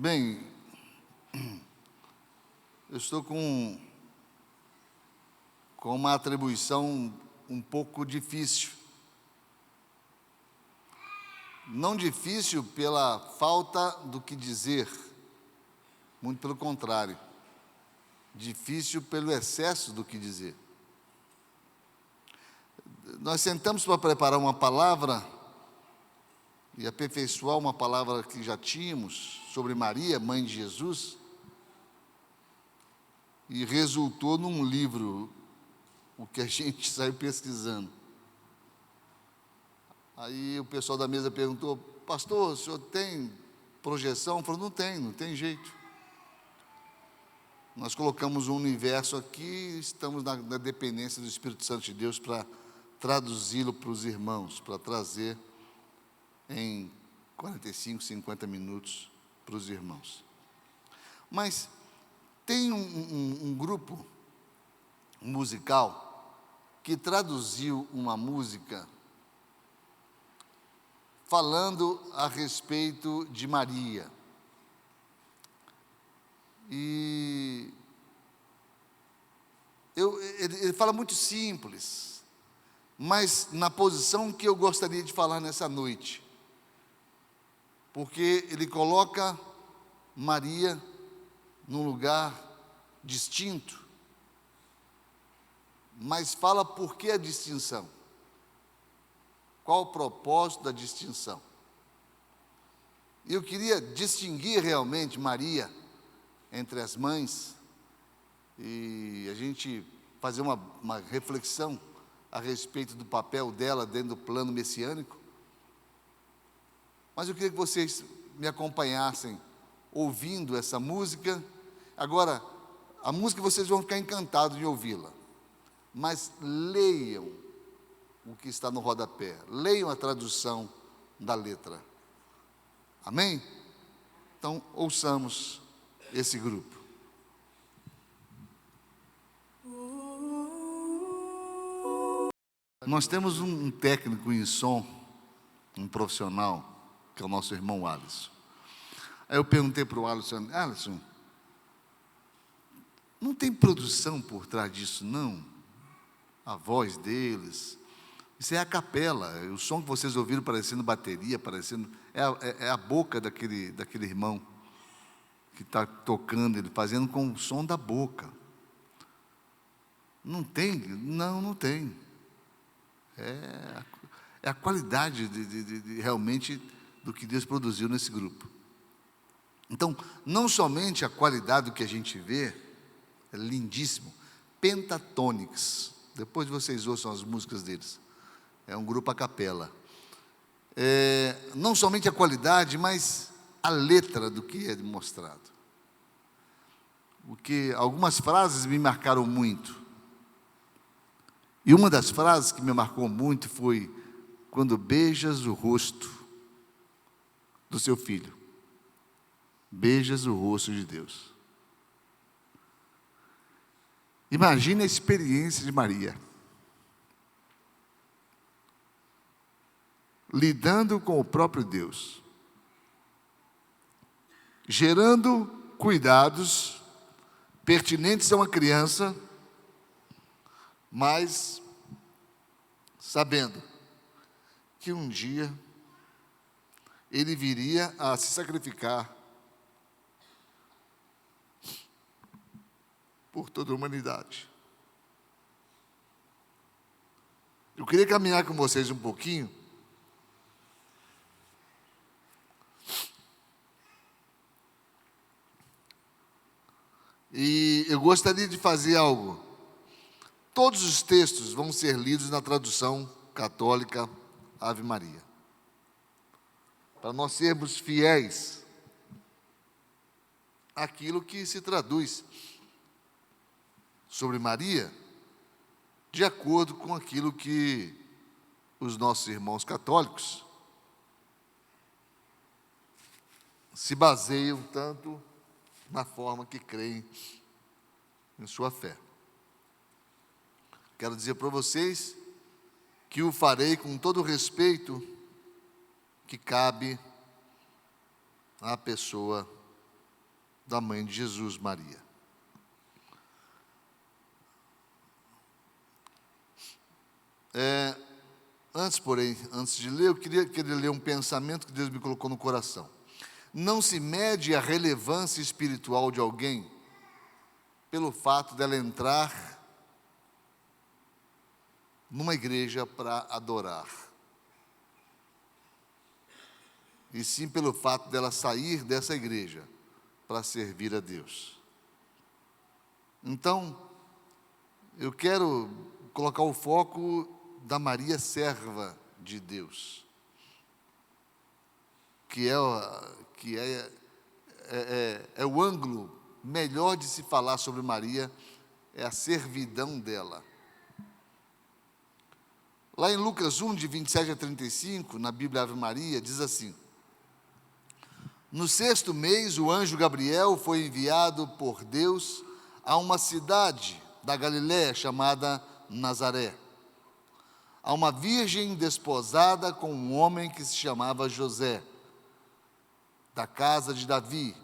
Bem, eu estou com uma atribuição um pouco difícil. Não difícil pela falta do que dizer, muito pelo contrário. Difícil pelo excesso do que dizer. Nós sentamos para preparar uma palavra e aperfeiçoar uma palavra que já tínhamos sobre Maria, mãe de Jesus, e resultou num livro, o que a gente saiu pesquisando. Aí o pessoal da mesa perguntou: pastor, o senhor tem projeção? Eu falei: não tem jeito. Nós colocamos um universo aqui, estamos na dependência do Espírito Santo de Deus para traduzi-lo para os irmãos, para trazer em 45, 50 minutos para os irmãos. Mas tem um grupo musical que traduziu uma música falando a respeito de Maria. E ele fala muito simples, mas na posição que eu gostaria de falar nessa noite. Porque ele coloca Maria num lugar distinto, mas fala por que a distinção. Qual o propósito da distinção? Eu queria distinguir realmente Maria entre as mães e a gente fazer uma reflexão a respeito do papel dela dentro do plano messiânico. Mas eu queria que vocês me acompanhassem ouvindo essa música. Agora, a música vocês vão ficar encantados de ouvi-la, mas leiam o que está no rodapé, leiam a tradução da letra. Amém? Então, ouçamos esse grupo. Nós temos um técnico em som, um profissional, que é o nosso irmão Alisson. Aí eu perguntei para o Alisson: Alisson, não tem produção por trás disso, não? A voz deles, isso é a capela, o som que vocês ouviram parecendo bateria, parecendo, é a boca daquele irmão que está tocando, ele fazendo com o som da boca. Não tem? Não tem. É a qualidade realmente do que Deus produziu nesse grupo. Então, não somente a qualidade do que a gente vê, é lindíssimo. Pentatonix, depois vocês ouçam as músicas deles. É um grupo a capela. Não somente a qualidade, mas a letra do que é mostrado. Porque algumas frases me marcaram muito. E uma das frases que me marcou muito foi: quando beijas o rosto do seu filho, beijas o rosto de Deus. Imagine a experiência de Maria, lidando com o próprio Deus, gerando cuidados pertinentes a uma criança, mas sabendo que um dia ele viria a se sacrificar por toda a humanidade. Eu queria caminhar com vocês um pouquinho e eu gostaria de fazer algo. Todos os textos vão ser lidos na tradução católica Ave Maria, para nós sermos fiéis àquilo que se traduz sobre Maria, de acordo com aquilo que os nossos irmãos católicos se baseiam tanto na forma que creem em sua fé. Quero dizer para vocês que o farei com todo o respeito que cabe à pessoa da mãe de Jesus, Maria. Antes de ler, eu queria ler um pensamento que Deus me colocou no coração. Não se mede a relevância espiritual de alguém pelo fato dela entrar numa igreja para adorar, e sim pelo fato dela sair dessa igreja para servir a Deus. Então, eu quero colocar o foco da Maria, serva de Deus, que é o ângulo melhor de se falar sobre Maria, é a servidão dela. Lá em Lucas 1, de 27 a 35, na Bíblia Ave Maria, diz assim: no 6º mês, o anjo Gabriel foi enviado por Deus a uma cidade da Galiléia chamada Nazaré, a uma virgem desposada com um homem que se chamava José, da casa de Davi,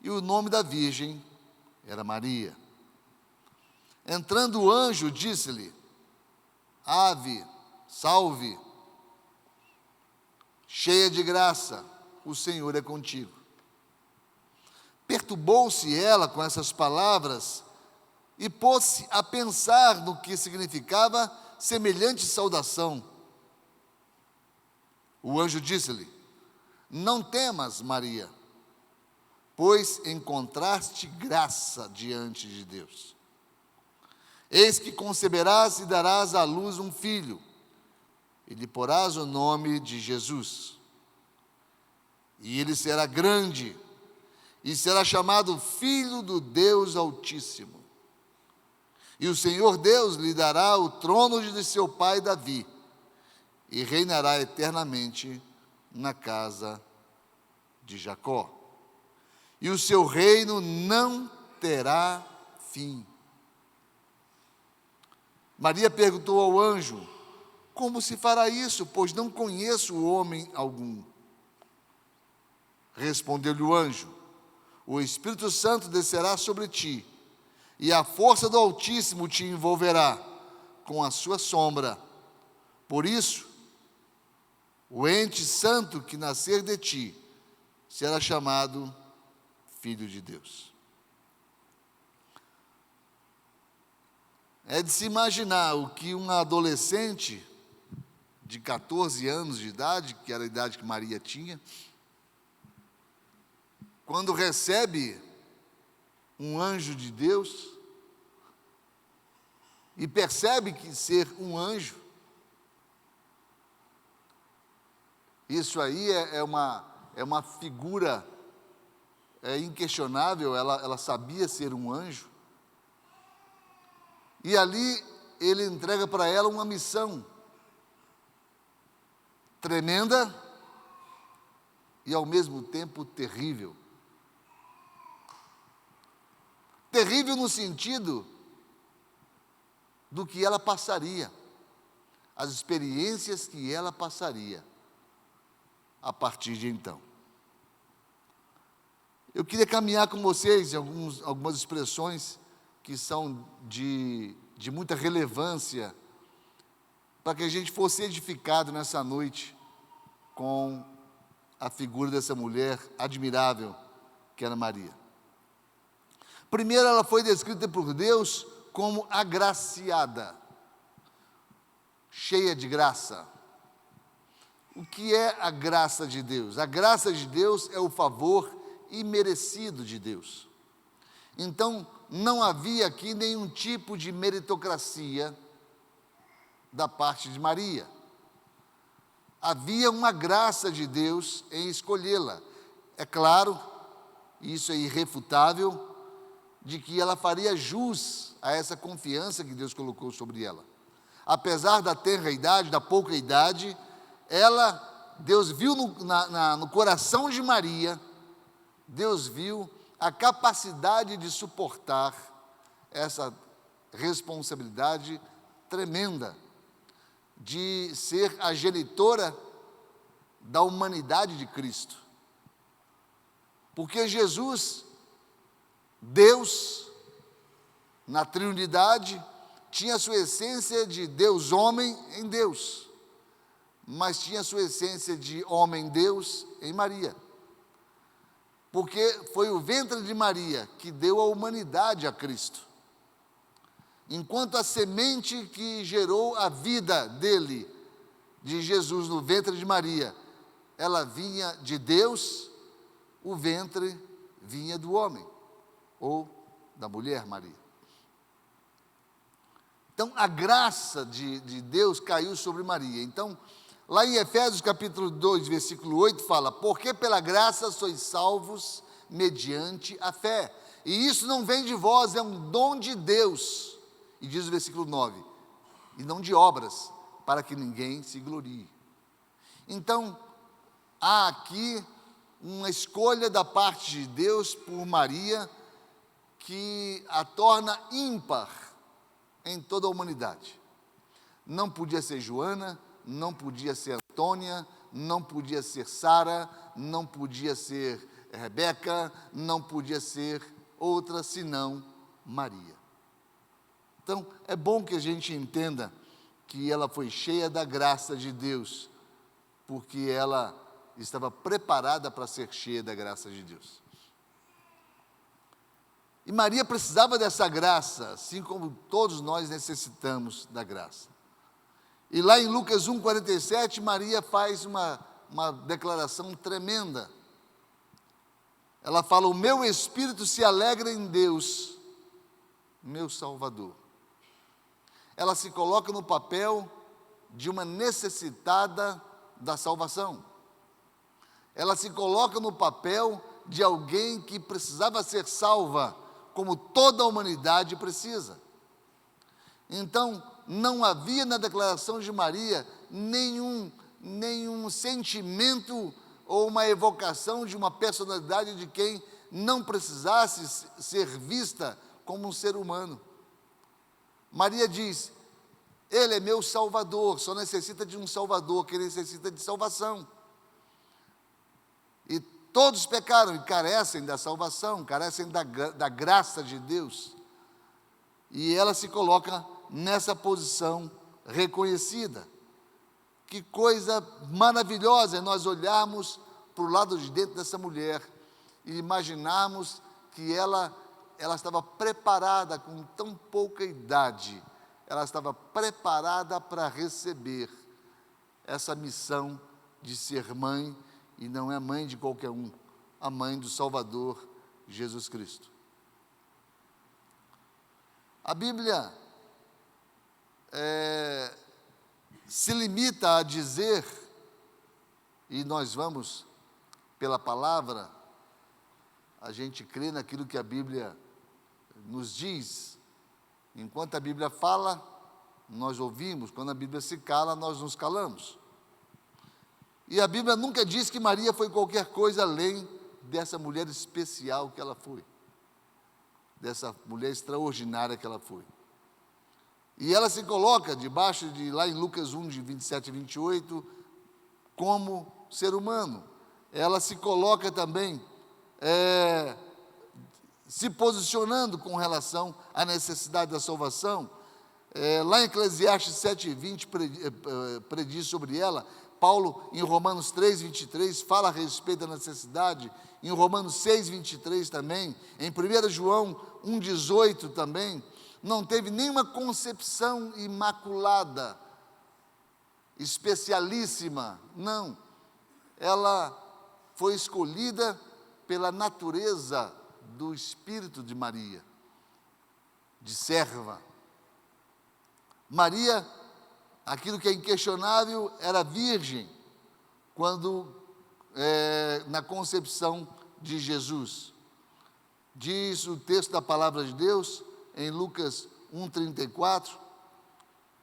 e o nome da virgem era Maria. Entrando o anjo, disse-lhe: Ave, salve, cheia de graça, o Senhor é contigo. Perturbou-se ela com essas palavras e pôs-se a pensar no que significava semelhante saudação. O anjo disse-lhe: não temas, Maria, pois encontraste graça diante de Deus. Eis que conceberás e darás à luz um filho, e lhe porás o nome de Jesus. E ele será grande, e será chamado Filho do Deus Altíssimo. E o Senhor Deus lhe dará o trono de seu pai Davi, e reinará eternamente na casa de Jacó. E o seu reino não terá fim. Maria perguntou ao anjo: como se fará isso, pois não conheço homem algum? Respondeu-lhe o anjo: o Espírito Santo descerá sobre ti, e a força do Altíssimo te envolverá com a sua sombra. Por isso, o ente santo que nascer de ti será chamado Filho de Deus. É de se imaginar o que uma adolescente de 14 anos de idade, que era a idade que Maria tinha, quando recebe um anjo de Deus e percebe que ser um anjo, isso aí é uma figura inquestionável. Ela sabia ser um anjo, e ali ele entrega para ela uma missão tremenda e ao mesmo tempo terrível. Terrível no sentido do que ela passaria, as experiências que ela passaria a partir de então. Eu queria caminhar com vocês em algumas expressões que são de muita relevância, para que a gente fosse edificado nessa noite com a figura dessa mulher admirável que era Maria. Primeiro, ela foi descrita por Deus como agraciada, cheia de graça. O que é a graça de Deus? A graça de Deus é o favor imerecido de Deus. Então, não havia aqui nenhum tipo de meritocracia da parte de Maria. Havia uma graça de Deus em escolhê-la. É claro, isso é irrefutável, de que ela faria jus a essa confiança que Deus colocou sobre ela. Apesar da tenra idade, da pouca idade, Deus viu no coração de Maria, Deus viu a capacidade de suportar essa responsabilidade tremenda de ser a genitora da humanidade de Cristo. Porque Jesus Deus, na Trindade, tinha a sua essência de Deus-homem em Deus, mas tinha a sua essência de homem-Deus em Maria. Porque foi o ventre de Maria que deu a humanidade a Cristo. Enquanto a semente que gerou a vida dele, de Jesus, no ventre de Maria, ela vinha de Deus, o ventre vinha do homem, ou da mulher Maria. Então, a graça de Deus caiu sobre Maria. Então, lá em Efésios capítulo 2, versículo 8, fala: porque pela graça sois salvos mediante a fé. E isso não vem de vós, é um dom de Deus. E diz o versículo 9, e não de obras, para que ninguém se glorie. Então, há aqui uma escolha da parte de Deus por Maria, que a torna ímpar em toda a humanidade. Não podia ser Joana, não podia ser Antônia, não podia ser Sara, não podia ser Rebeca, não podia ser outra senão Maria. Então, é bom que a gente entenda que ela foi cheia da graça de Deus, porque ela estava preparada para ser cheia da graça de Deus. E Maria precisava dessa graça, assim como todos nós necessitamos da graça. E lá em Lucas 1,47, Maria faz uma declaração tremenda. Ela fala: o meu espírito se alegra em Deus, meu Salvador. Ela se coloca no papel de uma necessitada da salvação. Ela se coloca no papel de alguém que precisava ser salva, como toda a humanidade precisa. Então, não havia na declaração de Maria nenhum sentimento ou uma evocação de uma personalidade de quem não precisasse ser vista como um ser humano. Maria diz: ele é meu Salvador, só necessita de um Salvador, que necessita de salvação. E todos pecaram e carecem da salvação, carecem da graça de Deus. E ela se coloca nessa posição reconhecida. Que coisa maravilhosa é nós olharmos para o lado de dentro dessa mulher e imaginarmos que ela estava preparada com tão pouca idade, ela estava preparada para receber essa missão de ser mãe, e não é mãe de qualquer um, a mãe do Salvador, Jesus Cristo. A Bíblia se limita a dizer, e nós vamos, pela palavra, a gente crê naquilo que a Bíblia nos diz. Enquanto a Bíblia fala, nós ouvimos; quando a Bíblia se cala, nós nos calamos. E a Bíblia nunca diz que Maria foi qualquer coisa além dessa mulher especial que ela foi, dessa mulher extraordinária que ela foi. E ela se coloca debaixo de, lá em Lucas 1, de 27 e 28, como ser humano. Ela se coloca também se posicionando com relação à necessidade da salvação. Lá em Eclesiastes 7,20 prediz sobre ela. Paulo, em Romanos 3,23, fala a respeito da necessidade. Em Romanos 6,23 também. Em 1 João 1,18 também. Não teve nenhuma concepção imaculada, especialíssima, não. Ela foi escolhida pela natureza do espírito de Maria, de serva. Maria, aquilo que é inquestionável, era virgem quando na concepção de Jesus. Diz o texto da palavra de Deus em Lucas 1,34,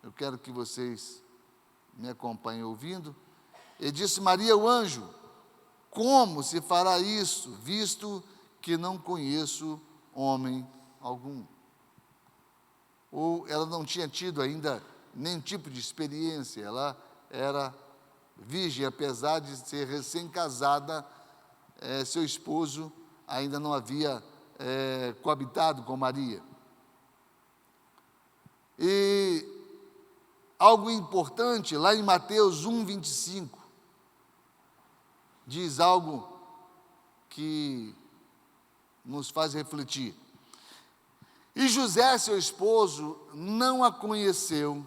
eu quero que vocês me acompanhem ouvindo. Ele disse: Maria, o anjo: como se fará isso, visto que não conheço homem algum? Ou ela não tinha tido ainda nenhum tipo de experiência, ela era virgem, apesar de ser recém-casada, seu esposo ainda não havia coabitado com Maria. E algo importante, lá em Mateus 1:25, diz algo que nos faz refletir. E José, seu esposo, não a conheceu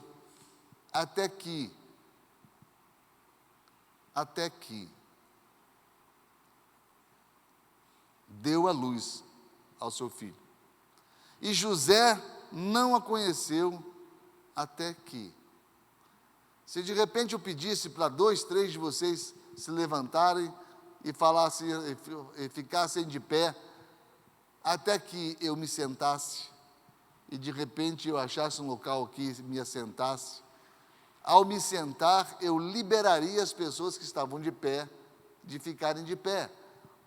até que deu à luz ao seu filho. E José não a conheceu até que. Se de repente eu pedisse para 2, 3 de vocês se levantarem e falassem, e ficassem de pé, até que eu me sentasse, e de repente eu achasse um local que me assentasse, ao me sentar, eu liberaria as pessoas que estavam de pé, de ficarem de pé,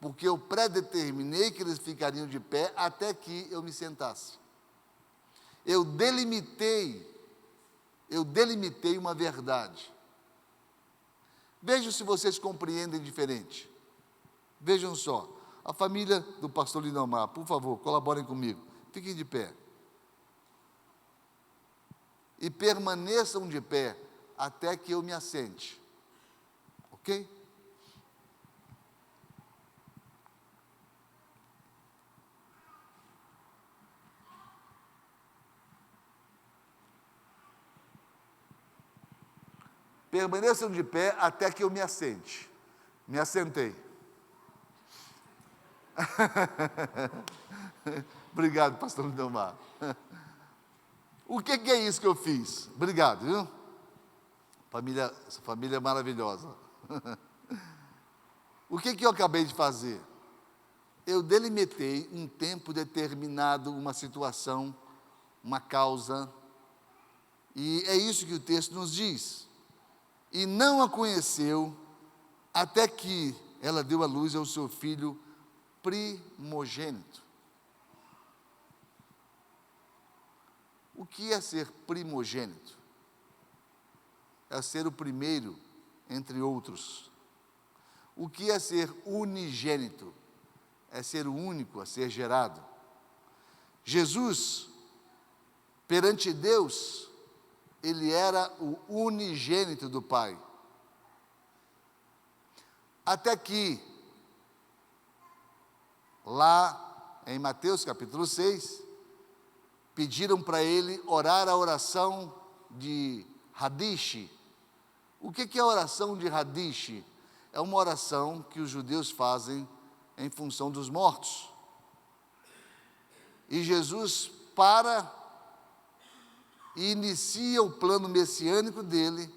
porque eu predeterminei que eles ficariam de pé até que eu me sentasse. Eu delimitei uma verdade. Vejam se vocês compreendem diferente. Vejam só, a família do pastor Lindomar, por favor, colaborem comigo. Fiquem de pé. E permaneçam de pé até que eu me assente. Ok? Permaneçam de pé até que eu me assente. Me assentei. Obrigado, pastor Lindomar. O que é isso que eu fiz? Obrigado, viu? Essa família é maravilhosa. O que eu acabei de fazer? Eu delimitei um tempo determinado, uma situação, uma causa, e é isso que o texto nos diz. E não a conheceu até que ela deu à luz ao seu filho primogênito. O que é ser primogênito? É ser o primeiro entre outros. O que é ser unigênito? É ser o único a ser gerado. Jesus, perante Deus, ele era o unigênito do Pai. Até que, lá em Mateus capítulo 6, pediram para ele orar a oração de Hadish. O que é a oração de Hadish? É uma oração que os judeus fazem em função dos mortos. E Jesus para e inicia o plano messiânico dele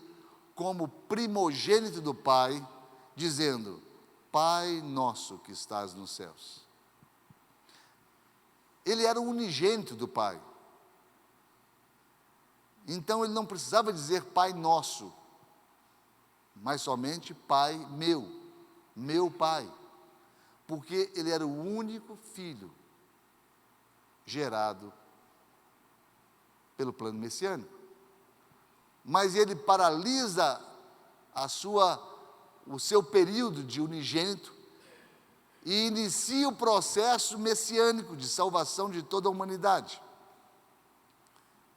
como primogênito do Pai, dizendo: Pai nosso que estás nos céus. Ele era o unigênito do Pai. Então ele não precisava dizer Pai nosso, mas somente Pai meu Pai, porque ele era o único filho gerado pelo plano messiânico. Mas ele paralisa o seu período de unigênito e inicia o processo messiânico de salvação de toda a humanidade.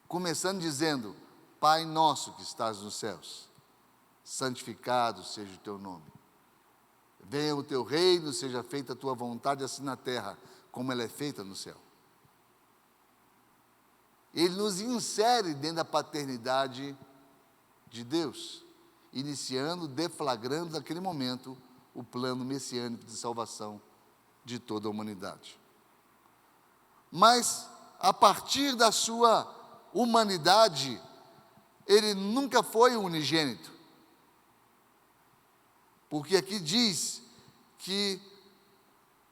Começando dizendo: Pai nosso que estás nos céus, santificado seja o teu nome. Venha o teu reino, seja feita a tua vontade, assim na terra, como ela é feita no céu. Ele nos insere dentro da paternidade de Deus, iniciando, deflagrando naquele momento o plano messiânico de salvação de toda a humanidade. Mas, a partir da sua humanidade, ele nunca foi o unigênito. Porque aqui diz que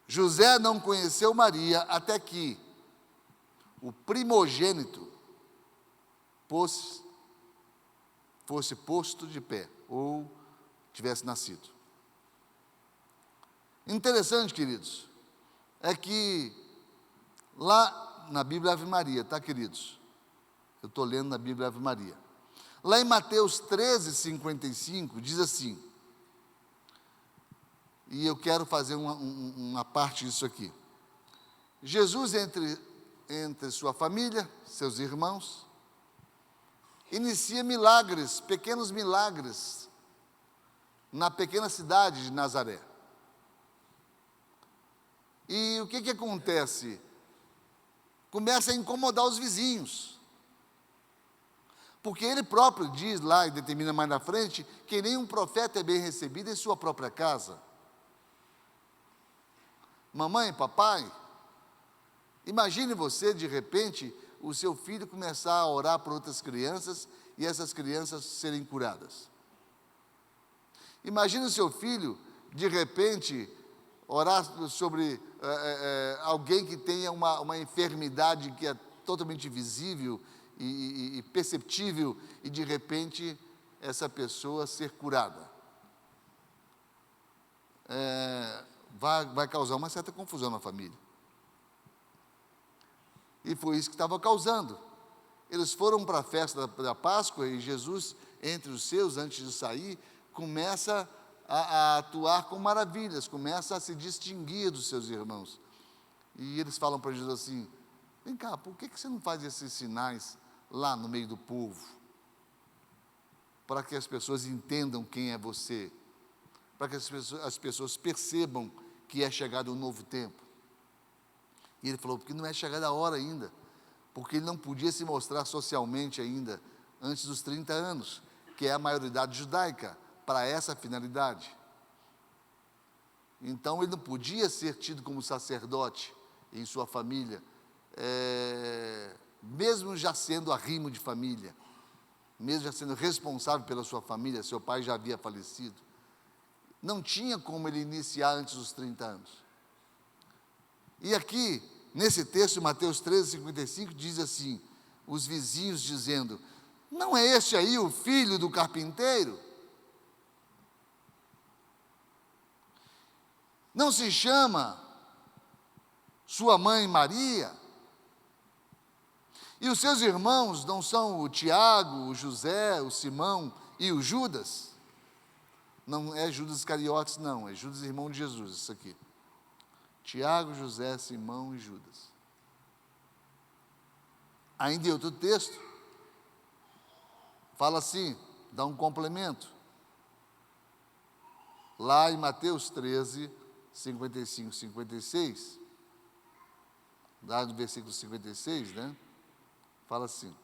José não conheceu Maria até que o primogênito fosse posto de pé, ou tivesse nascido. Interessante, queridos, é que lá na Bíblia Ave Maria, tá, queridos? Eu estou lendo na Bíblia Ave Maria. Lá em Mateus 13:55, diz assim, e eu quero fazer uma parte disso aqui. Jesus, entre sua família, seus irmãos, inicia milagres, pequenos milagres, na pequena cidade de Nazaré. E o que acontece? Começa a incomodar os vizinhos. Porque ele próprio diz lá, e determina mais na frente, que nenhum profeta é bem recebido em sua própria casa. Mamãe, papai, imagine você, de repente, o seu filho começar a orar por outras crianças e essas crianças serem curadas. Imagine o seu filho, de repente, orar sobre alguém que tenha uma enfermidade que é totalmente visível e perceptível, e de repente essa pessoa ser curada. Vai causar uma certa confusão na família. E foi isso que estava causando. Eles foram para a festa da Páscoa e Jesus, entre os seus, antes de sair, começa a atuar com maravilhas, começa a se distinguir dos seus irmãos. E eles falam para Jesus assim: vem cá, por que você não faz esses sinais lá no meio do povo? Para que as pessoas entendam quem é você, para que as pessoas percebam que é chegado um novo tempo. E ele falou, porque não é chegada a hora ainda, porque ele não podia se mostrar socialmente ainda, antes dos 30 anos, que é a maioridade judaica, para essa finalidade. Então ele não podia ser tido como sacerdote em sua família, mesmo já sendo arrimo de família, mesmo já sendo responsável pela sua família, seu pai já havia falecido. Não tinha como ele iniciar antes dos 30 anos. E aqui, nesse texto, Mateus 13:55, diz assim, os vizinhos dizendo, não é este aí o filho do carpinteiro? Não se chama sua mãe Maria? E os seus irmãos não são o Tiago, o José, o Simão e o Judas? Não é Judas Iscariotes, não, é Judas, irmão de Jesus, isso aqui. Tiago, José, Simão e Judas. Ainda em outro texto, fala assim, dá um complemento. Lá em Mateus 13:55, 56, lá no versículo 56, né? Fala assim.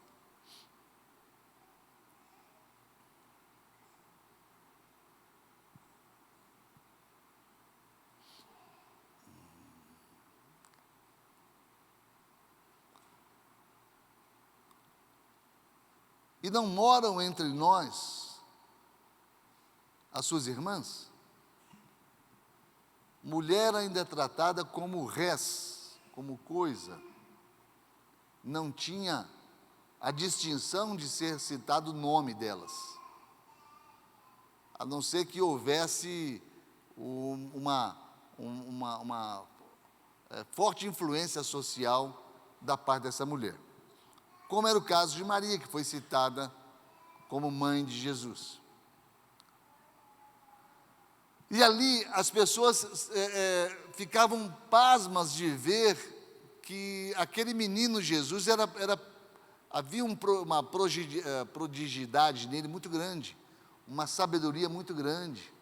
E não moram entre nós as suas irmãs? Mulher ainda é tratada como res, como coisa. Não tinha a distinção de ser citado o nome delas. A não ser que houvesse uma forte influência social da parte dessa mulher. Como era o caso de Maria, que foi citada como mãe de Jesus. E ali as pessoas ficavam pasmas de ver que aquele menino Jesus havia uma prodigidade nele muito grande, uma sabedoria muito grande.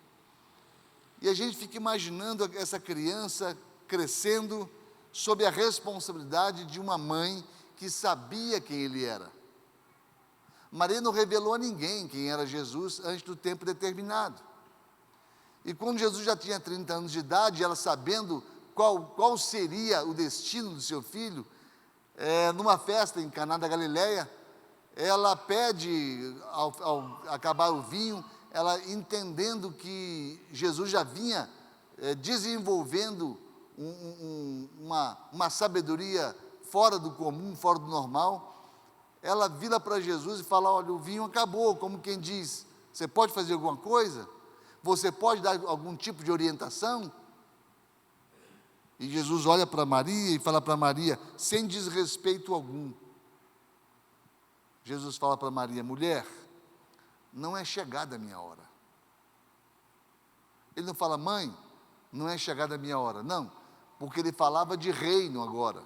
E a gente fica imaginando essa criança crescendo sob a responsabilidade de uma mãe que sabia quem ele era. Maria não revelou a ninguém quem era Jesus antes do tempo determinado. E quando Jesus já tinha 30 anos de idade, ela sabendo qual seria o destino do seu filho, numa festa em Caná da Galileia, ela pede, ao acabar o vinho, ela entendendo que Jesus já vinha desenvolvendo uma sabedoria fora do comum, fora do normal, ela vira para Jesus e fala, olha, o vinho acabou, como quem diz, você pode fazer alguma coisa? Você pode dar algum tipo de orientação? E Jesus olha para Maria e fala para Maria, sem desrespeito algum. Jesus fala para Maria, mulher, não é chegada a minha hora. Ele não fala, mãe, não é chegada a minha hora. Não, porque ele falava de reino agora.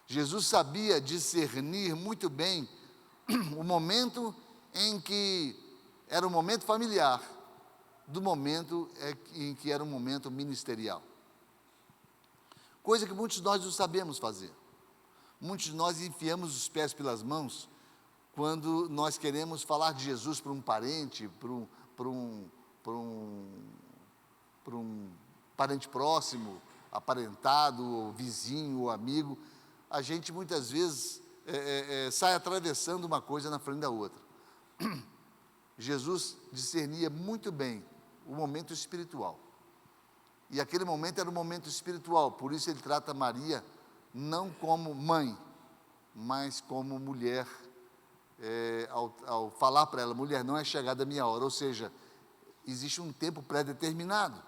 Jesus sabia discernir muito bem o momento em que era um momento familiar, do momento em que era um momento ministerial. Coisa que muitos de nós não sabemos fazer. Muitos de nós enfiamos os pés pelas mãos quando nós queremos falar de Jesus para um parente, para um parente próximo, aparentado, ou vizinho, ou amigo. A gente muitas vezes sai atravessando uma coisa na frente da outra. Jesus discernia muito bem o momento espiritual. E aquele momento era um momento espiritual, por isso ele trata Maria não como mãe, mas como mulher, ao falar para ela, mulher, não é chegada a minha hora, ou seja, existe um tempo pré-determinado.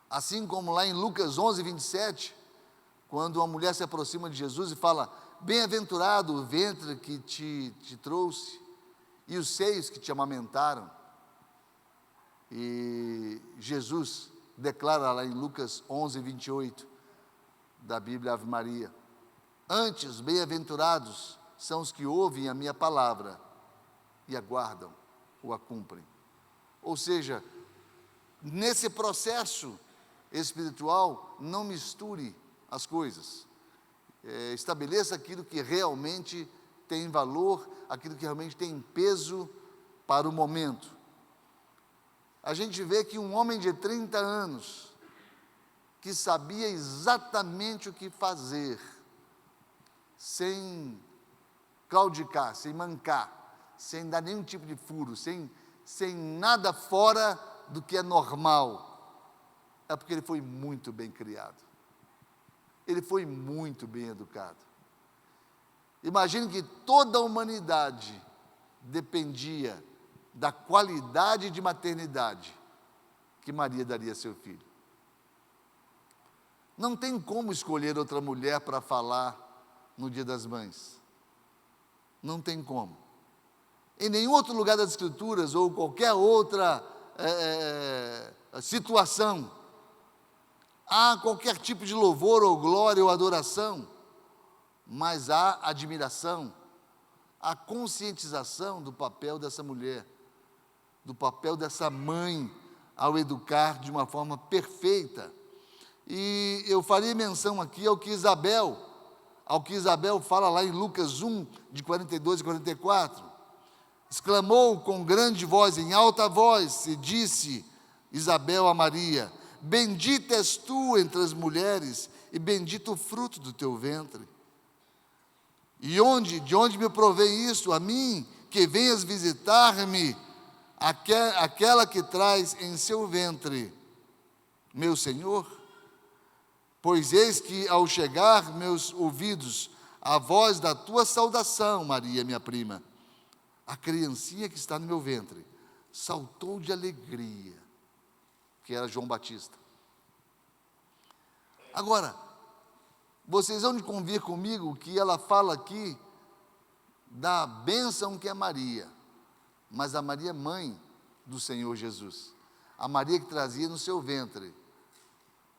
Assim como lá em Lucas 11, 27, quando uma mulher se aproxima de Jesus e fala, bem-aventurado o ventre que te trouxe, e os seios que te amamentaram. E Jesus declara lá em Lucas 11, 28, da Bíblia Ave Maria, antes, bem-aventurados são os que ouvem a minha palavra e aguardam ou a cumprem. Ou seja, nesse processo espiritual, não misture as coisas. Estabeleça aquilo que realmente tem valor, aquilo que realmente tem peso para o momento. A gente vê que um homem de 30 anos, que sabia exatamente o que fazer, sem claudicar, sem mancar, sem dar nenhum tipo de furo, sem nada fora do que é normal, é porque ele foi muito bem criado. Ele foi muito bem educado. Imagine que toda a humanidade dependia da qualidade de maternidade que Maria daria a seu filho. Não tem como escolher outra mulher para falar no Dia das Mães. Não tem como. Em nenhum outro lugar das Escrituras ou qualquer outra situação há qualquer tipo de louvor ou glória ou adoração, mas há admiração, a conscientização do papel dessa mulher, do papel dessa mãe ao educar de uma forma perfeita. E eu faria menção aqui ao que Isabel fala lá em Lucas 1, de 42 e 44. Exclamou com grande voz, em alta voz, e disse Isabel a Maria, bendita és tu entre as mulheres, e bendito o fruto do teu ventre. E de onde me provém isso? A mim, que venhas visitar-me, aquela que traz em seu ventre, meu Senhor? Pois eis que, ao chegar meus ouvidos a voz da tua saudação, Maria, minha prima, a criancinha que está no meu ventre saltou de alegria, que era João Batista. Agora, vocês vão convir comigo que ela fala aqui da bênção que é Maria, mas a Maria mãe do Senhor Jesus, a Maria que trazia no seu ventre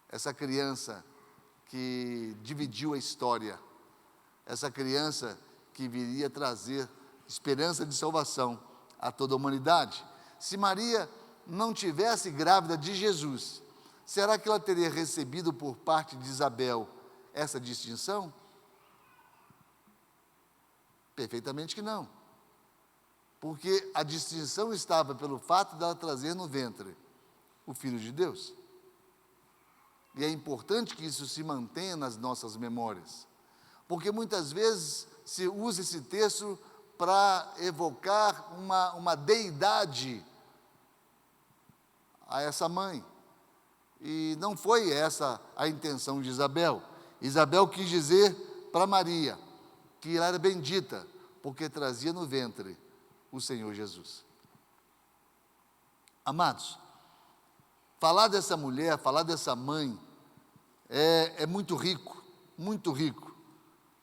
essa criança que dividiu a história, essa criança que viria trazer esperança de salvação a toda a humanidade. Se Maria não tivesse grávida de Jesus, será que ela teria recebido por parte de Isabel essa distinção? Perfeitamente que não. Porque a distinção estava pelo fato dela trazer no ventre o Filho de Deus. E é importante que isso se mantenha nas nossas memórias. Porque muitas vezes se usa esse texto para evocar uma deidade a essa mãe. E não foi essa a intenção de Isabel. Isabel quis dizer para Maria que ela era bendita, porque trazia no ventre o Senhor Jesus. Amados, falar dessa mulher, falar dessa mãe, é muito rico, muito rico.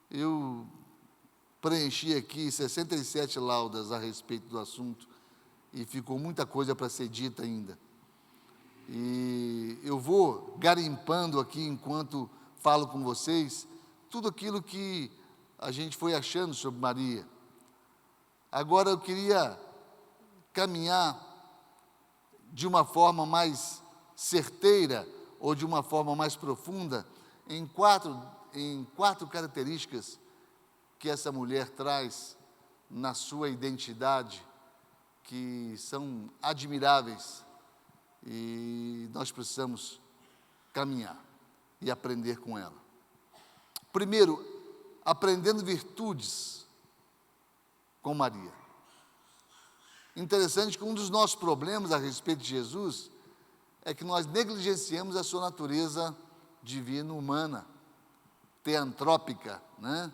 Eu preenchi aqui 67 laudas a respeito do assunto, e ficou muita coisa para ser dita ainda. E eu vou garimpando aqui, enquanto falo com vocês, tudo aquilo que a gente foi achando sobre Maria. Agora eu queria caminhar de uma forma mais certeira ou de uma forma mais profunda em quatro características que essa mulher traz na sua identidade, que são admiráveis e nós precisamos caminhar e aprender com ela. Primeiro, aprendendo virtudes com Maria. Interessante que um dos nossos problemas a respeito de Jesus é que nós negligenciamos a sua natureza divina humana, teantrópica, né?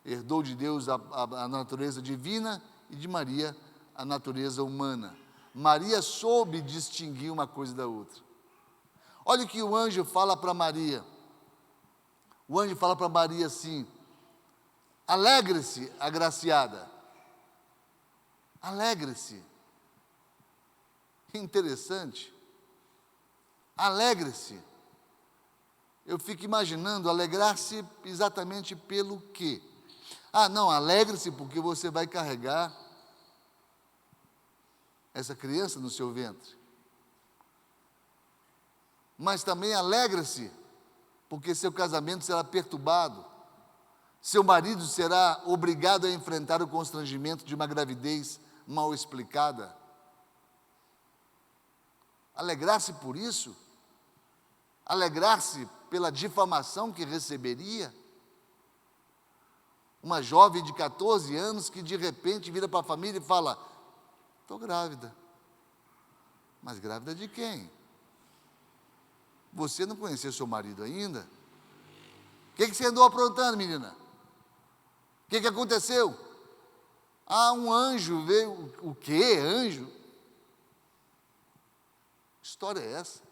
Herdou de Deus a natureza divina e de Maria a natureza humana. Maria soube distinguir uma coisa da outra. Olha o que o anjo fala para Maria. O anjo fala para Maria assim: alegre-se, agraciada. Alegre-se. Interessante. Alegre-se. Eu fico imaginando, alegrar-se exatamente pelo quê? Ah, não, alegre-se porque você vai carregar essa criança no seu ventre. Mas também alegre-se porque seu casamento será perturbado. Seu marido será obrigado a enfrentar o constrangimento de uma gravidez mal explicada. Alegrar-se por isso? Alegrar-se pela difamação que receberia? Uma jovem de 14 anos que de repente vira para a família e fala: estou grávida. Mas grávida de quem? Você não conheceu seu marido ainda? O que você andou aprontando, menina? O que aconteceu? Ah, um anjo veio. O quê? Anjo? Que história é essa?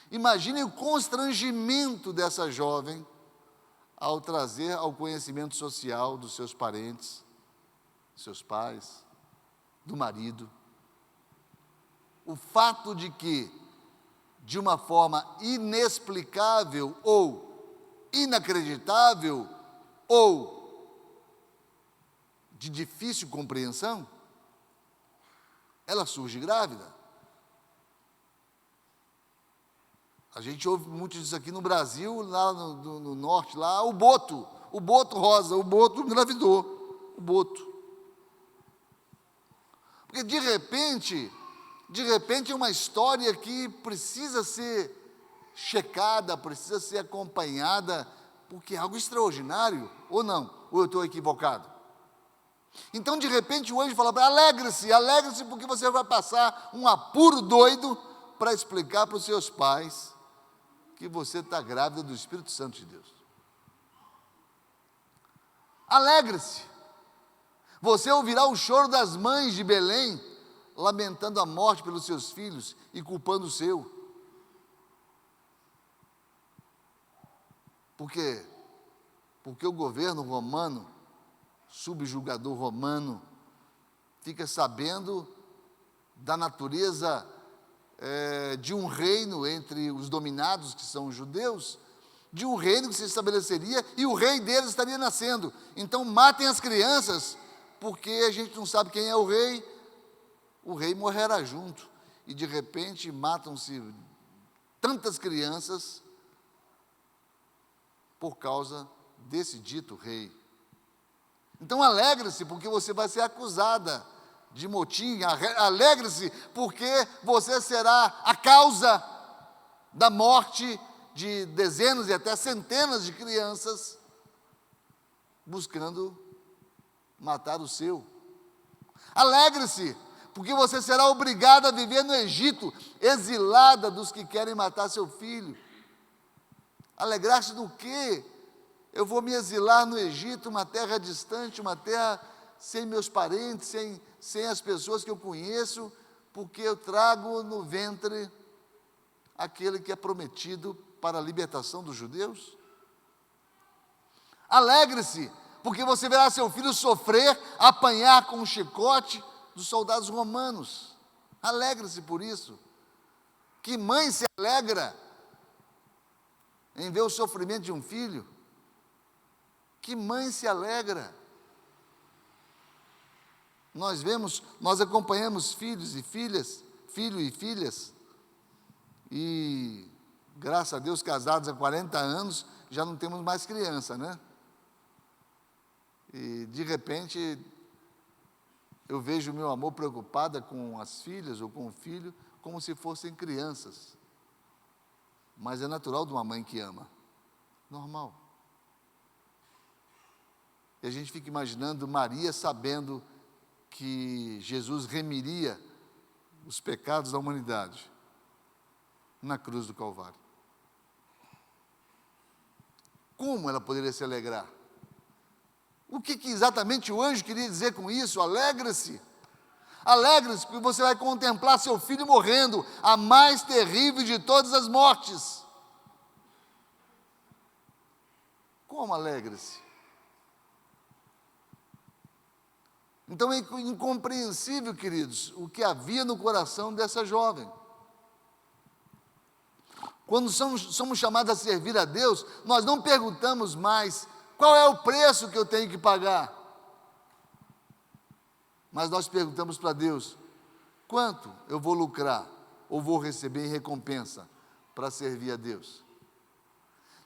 Imaginem o constrangimento dessa jovem ao trazer ao conhecimento social dos seus parentes, seus pais, do marido, o fato de que, de uma forma inexplicável ou inacreditável ou de difícil compreensão, ela surge grávida. A gente ouve muito disso aqui no Brasil, lá no norte, lá, o boto rosa, o boto engravidou, o boto. Porque de repente é uma história que precisa ser checada, precisa ser acompanhada, porque é algo extraordinário, ou não? Ou eu estou equivocado? Então, de repente, o anjo fala para ela: alegre-se, porque você vai passar um apuro doido para explicar para os seus pais que você está grávida do Espírito Santo de Deus. Alegre-se. Você ouvirá o choro das mães de Belém, lamentando a morte pelos seus filhos e culpando o seu. Por quê? Porque o governo romano, subjugador romano, fica sabendo da natureza de um reino entre os dominados, que são os judeus, de um reino que se estabeleceria e o rei deles estaria nascendo. Então matem as crianças, porque a gente não sabe quem é o rei morrerá junto. E de repente matam-se tantas crianças por causa desse dito rei. Então alegre-se, porque você vai ser acusada de motim. Alegre-se, porque você será a causa da morte de dezenas e até centenas de crianças buscando matar o seu. Alegre-se, porque você será obrigada a viver no Egito, exilada dos que querem matar seu filho. Alegrar-se do quê? Eu vou me exilar no Egito, uma terra distante, uma terra sem meus parentes, sem as pessoas que eu conheço, porque eu trago no ventre aquele que é prometido para a libertação dos judeus. Alegre-se, porque você verá seu filho sofrer, apanhar com um chicote dos soldados romanos. Alegre-se por isso. Que mãe se alegra em ver o sofrimento de um filho? Que mãe se alegra? Nós acompanhamos filhos e filhas, filho e filhas, e graças a Deus, casados há 40 anos, já não temos mais criança, né? E de repente eu vejo o meu amor preocupada com as filhas ou com o filho, como se fossem crianças. Mas é natural de uma mãe que ama. Normal. E a gente fica imaginando Maria sabendo que Jesus remiria os pecados da humanidade na cruz do Calvário. Como ela poderia se alegrar? O que exatamente o anjo queria dizer com isso? Alegre-se. Alegre-se, porque você vai contemplar seu filho morrendo, a mais terrível de todas as mortes. Como alegre-se? Então é incompreensível, queridos, o que havia no coração dessa jovem. Quando somos chamados a servir a Deus, nós não perguntamos mais qual é o preço que eu tenho que pagar. Mas nós perguntamos para Deus, quanto eu vou lucrar ou vou receber em recompensa para servir a Deus?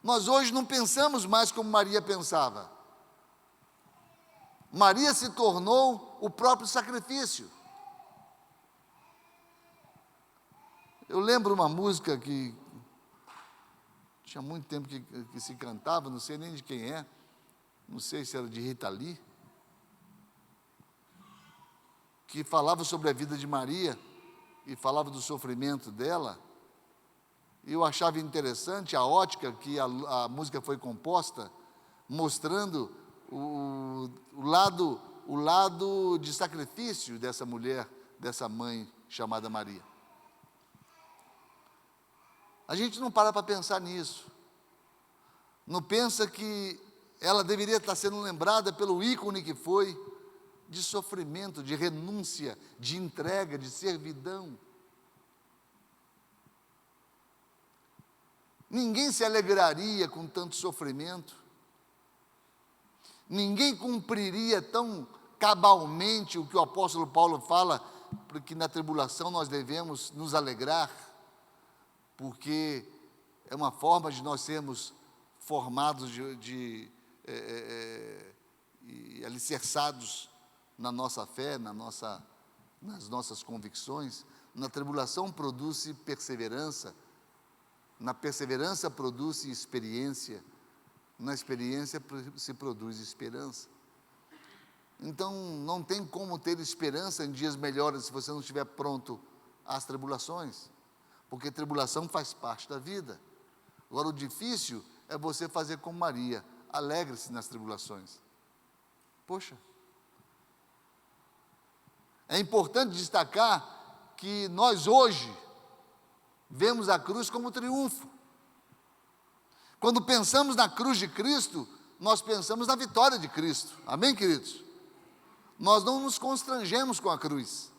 Nós hoje não pensamos mais como Maria pensava. Maria se tornou o próprio sacrifício. Eu lembro uma música que tinha muito tempo que se cantava, não sei nem de quem é, não sei se era de Rita Lee, que falava sobre a vida de Maria e falava do sofrimento dela. E eu achava interessante a ótica que a música foi composta, mostrando o lado de sacrifício dessa mulher, dessa mãe chamada Maria. A gente não para pensar nisso. Não pensa que ela deveria estar sendo lembrada pelo ícone que foi, de sofrimento, de renúncia, de entrega, de servidão. Ninguém se alegraria com tanto sofrimento. Ninguém cumpriria tão cabalmente o que o apóstolo Paulo fala, porque na tribulação nós devemos nos alegrar, porque é uma forma de nós sermos formados e alicerçados na nossa fé, nas nossas convicções. Na tribulação produz perseverança, na perseverança produz experiência, na experiência se produz esperança. Então, não tem como ter esperança em dias melhores se você não estiver pronto às tribulações, porque tribulação faz parte da vida. Agora, o difícil é você fazer como Maria, alegre-se nas tribulações. Poxa, é importante destacar que nós hoje vemos a cruz como triunfo. Quando pensamos na cruz de Cristo, nós pensamos na vitória de Cristo. Amém, queridos? Nós não nos constrangemos com a cruz.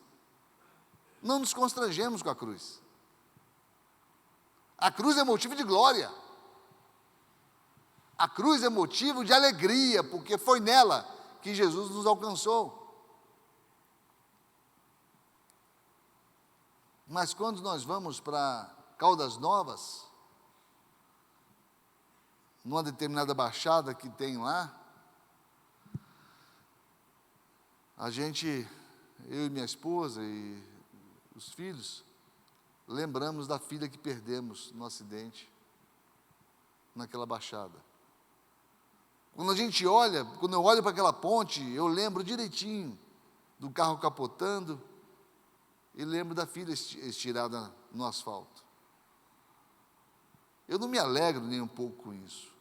Não nos constrangemos com a cruz. A cruz é motivo de glória. A cruz é motivo de alegria, porque foi nela que Jesus nos alcançou. Mas quando nós vamos para Caldas Novas, numa determinada baixada que tem lá, eu e minha esposa e os filhos, lembramos da filha que perdemos no acidente, naquela baixada. Quando eu olho para aquela ponte, eu lembro direitinho do carro capotando e lembro da filha estirada no asfalto. Eu não me alegro nem um pouco com isso.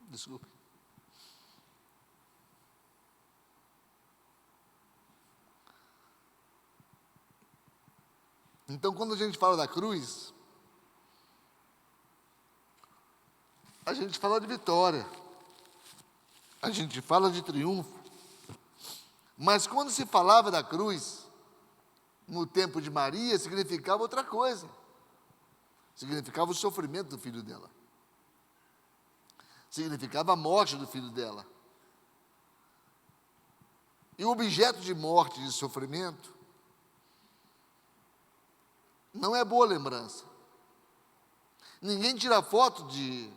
Desculpe. Então, quando a gente fala da cruz, a gente fala de vitória, a gente fala de triunfo. Mas quando se falava da cruz, no tempo de Maria, significava outra coisa. Significava o sofrimento do filho dela. Significava a morte do filho dela. E o objeto de morte e de sofrimento não é boa lembrança. Ninguém tira foto de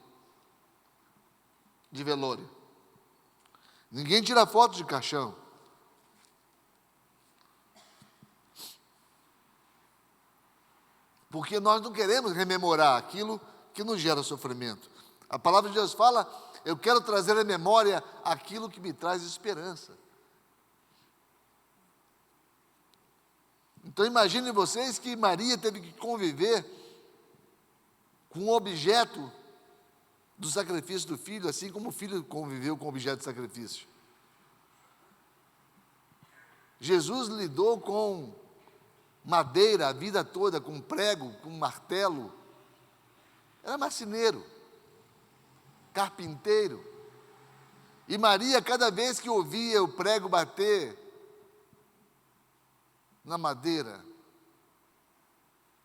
velório. Ninguém tira foto de caixão. Porque nós não queremos rememorar aquilo que nos gera sofrimento. A palavra de Deus fala: eu quero trazer à memória aquilo que me traz esperança. Então imaginem vocês que Maria teve que conviver com o objeto do sacrifício do filho, assim como o filho conviveu com o objeto de sacrifício. Jesus lidou com madeira a vida toda, com prego, com martelo. Era marceneiro, carpinteiro. E Maria, cada vez que ouvia o prego bater na madeira,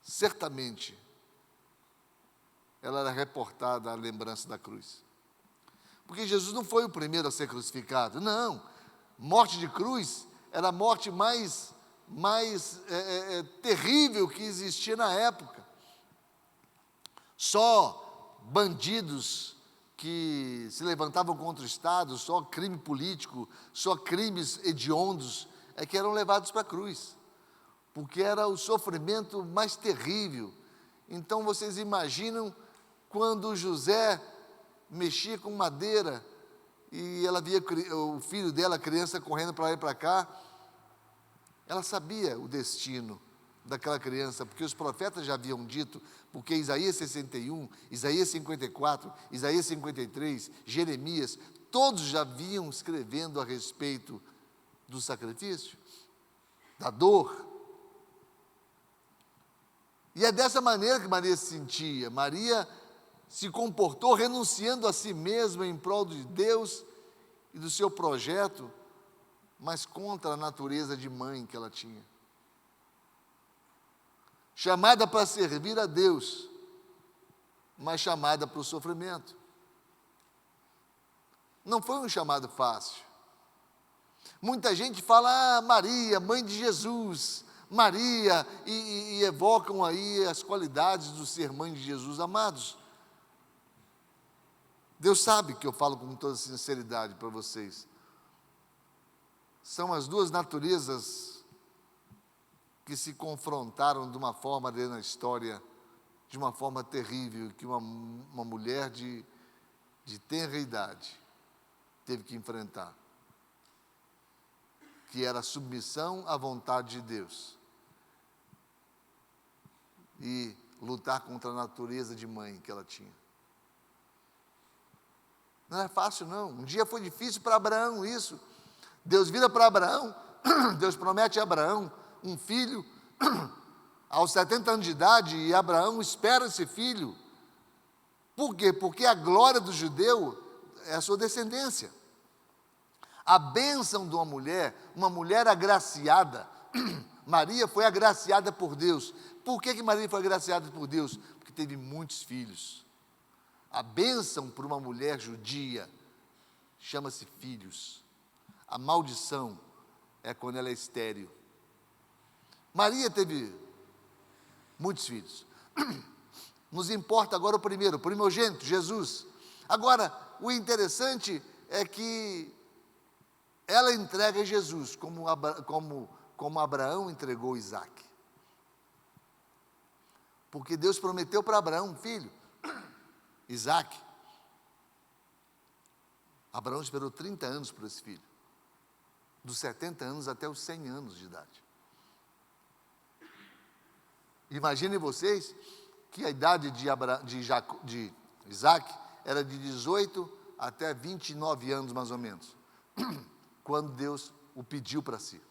certamente ela era reportada à lembrança da cruz. Porque Jesus não foi o primeiro a ser crucificado, não. Morte de cruz era a morte mais terrível que existia na época. Só bandidos que se levantavam contra o Estado, só crime político, só crimes hediondos é que eram levados para a cruz, porque era o sofrimento mais terrível. Então vocês imaginam quando José mexia com madeira e ela via o filho dela, a criança, correndo para lá e para cá. Ela sabia o destino daquela criança, porque os profetas já haviam dito, porque Isaías 61, Isaías 54, Isaías 53, Jeremias, todos já vinham escrevendo a respeito do sacrifício, da dor. E é dessa maneira que Maria se sentia. Maria se comportou renunciando a si mesma em prol de Deus e do seu projeto, mas contra a natureza de mãe que ela tinha. Chamada para servir a Deus, mas chamada para o sofrimento. Não foi um chamado fácil. Muita gente fala: Maria, mãe de Jesus, Maria, e evocam aí as qualidades do ser mãe de Jesus. Amados, Deus sabe que eu falo com toda sinceridade para vocês. São as duas naturezas que se confrontaram de uma forma dentro da história, de uma forma terrível, que uma mulher de tenra idade teve que enfrentar, que era a submissão à vontade de Deus e lutar contra a natureza de mãe que ela tinha. Não é fácil, não. Um dia foi difícil para Abraão isso. Deus vira para Abraão, Deus promete a Abraão um filho aos 70 anos de idade, e Abraão espera esse filho. Por quê? Porque a glória do judeu é a sua descendência. A bênção de uma mulher agraciada. Maria foi agraciada por Deus. Por que Maria foi agraciada por Deus? Porque teve muitos filhos. A bênção para uma mulher judia chama-se filhos. A maldição é quando ela é estéril. Maria teve muitos filhos. Nos importa agora o primeiro, o primogênito, Jesus. Agora, o interessante é que ela entrega Jesus, como Abraão entregou Isaac. Porque Deus prometeu para Abraão um filho, Isaac. Abraão esperou 30 anos por esse filho, dos 70 anos até os 100 anos de idade. Imaginem vocês que a idade de Isaac era de 18 até 29 anos, mais ou menos, quando Deus o pediu para si.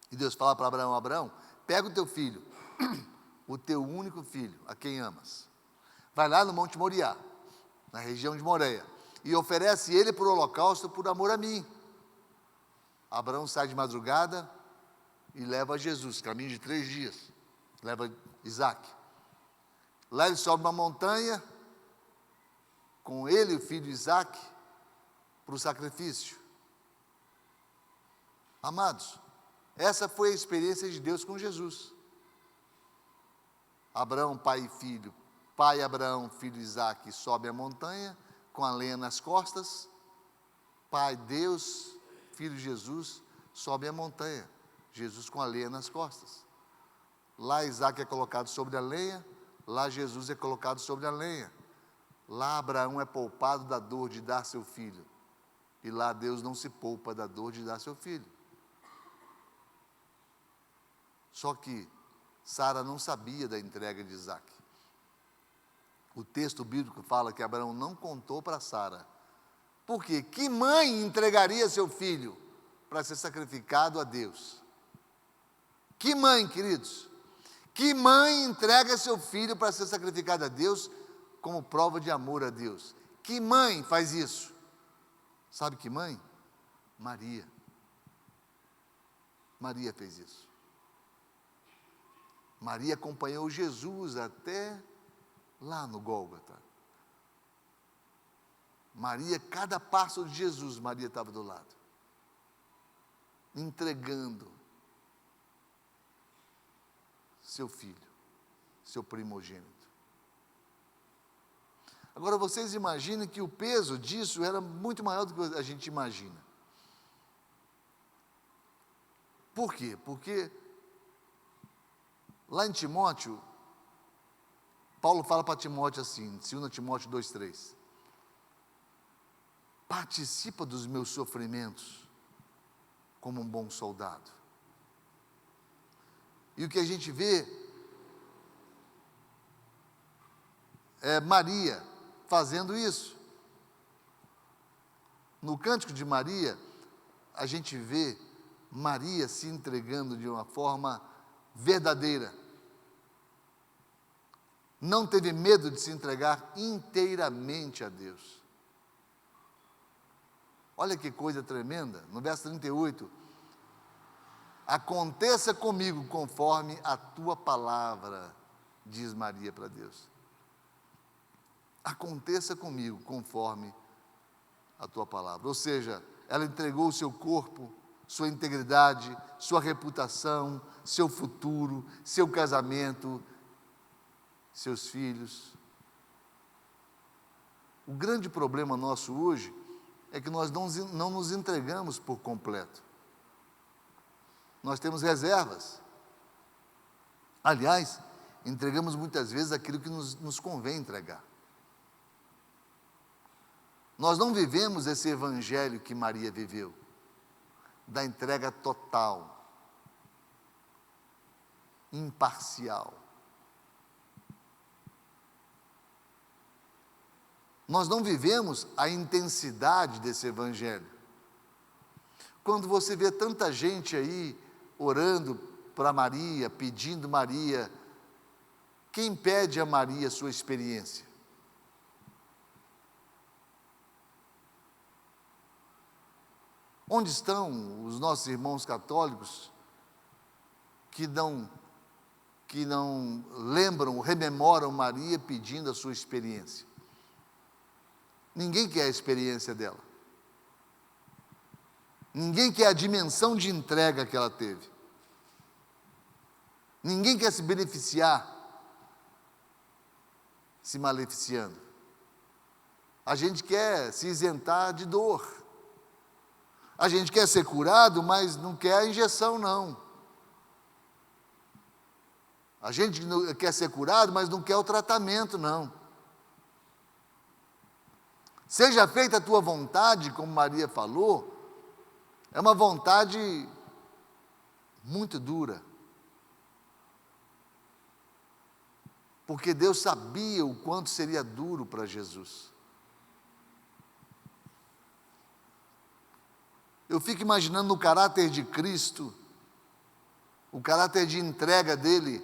E Deus fala para Abraão: Abraão, pega o teu filho, o teu único filho, a quem amas. Vai lá no Monte Moriá, na região de Moreia, e oferece ele por holocausto por amor a mim. Abraão sai de madrugada e leva Jesus, caminho de 3 dias, leva Isaque. Lá ele sobe uma montanha, com ele e o filho Isaque, para o sacrifício. Amados, essa foi a experiência de Deus com Jesus. Abraão, pai e filho, pai Abraão, filho Isaque, sobe a montanha, com a lenha nas costas. Pai Deus, filho Jesus, sobe a montanha, Jesus com a lenha nas costas. Lá Isaque é colocado sobre a lenha, lá Jesus é colocado sobre a lenha. Lá Abraão é poupado da dor de dar seu filho, e lá Deus não se poupa da dor de dar seu filho. Só que Sara não sabia da entrega de Isaque. O texto bíblico fala que Abraão não contou para Sara. Por quê? Que mãe entregaria seu filho para ser sacrificado a Deus? Que mãe, queridos? Que mãe entrega seu filho para ser sacrificado a Deus como prova de amor a Deus? Que mãe faz isso? Sabe que mãe? Maria. Maria fez isso. Maria acompanhou Jesus até lá no Gólgota. Maria, cada passo de Jesus, Maria estava do lado, entregando seu filho, seu primogênito. Agora vocês imaginem que o peso disso era muito maior do que a gente imagina. Por quê? Porque lá em Timóteo, Paulo fala para Timóteo assim, 2 Timóteo 2,3: participa dos meus sofrimentos como um bom soldado. E o que a gente vê é Maria fazendo isso. No Cântico de Maria, a gente vê Maria se entregando de uma forma verdadeira. Não teve medo de se entregar inteiramente a Deus. Olha que coisa tremenda, no verso 38, aconteça comigo conforme a tua palavra, diz Maria para Deus. Aconteça comigo conforme a tua palavra. Ou seja, ela entregou o seu corpo, sua integridade, sua reputação, seu futuro, seu casamento, seus filhos. O grande problema nosso hoje é que nós não nos entregamos por completo. Nós temos reservas. Aliás, entregamos muitas vezes aquilo que nos convém entregar. Nós não vivemos esse evangelho que Maria viveu, da entrega total, imparcial. Nós não vivemos a intensidade desse evangelho. Quando você vê tanta gente aí orando para Maria, pedindo Maria, quem pede a Maria a sua experiência? Onde estão os nossos irmãos católicos que não lembram, rememoram Maria pedindo a sua experiência? Ninguém quer a experiência dela. Ninguém quer a dimensão de entrega que ela teve. Ninguém quer se beneficiar, se maleficiando. A gente quer se isentar de dor. A gente quer ser curado, mas não quer a injeção, não. A gente quer ser curado, mas não quer o tratamento, não. Seja feita a tua vontade, como Maria falou, é uma vontade muito dura. Porque Deus sabia o quanto seria duro para Jesus. Eu fico imaginando no caráter de Cristo, o caráter de entrega dele,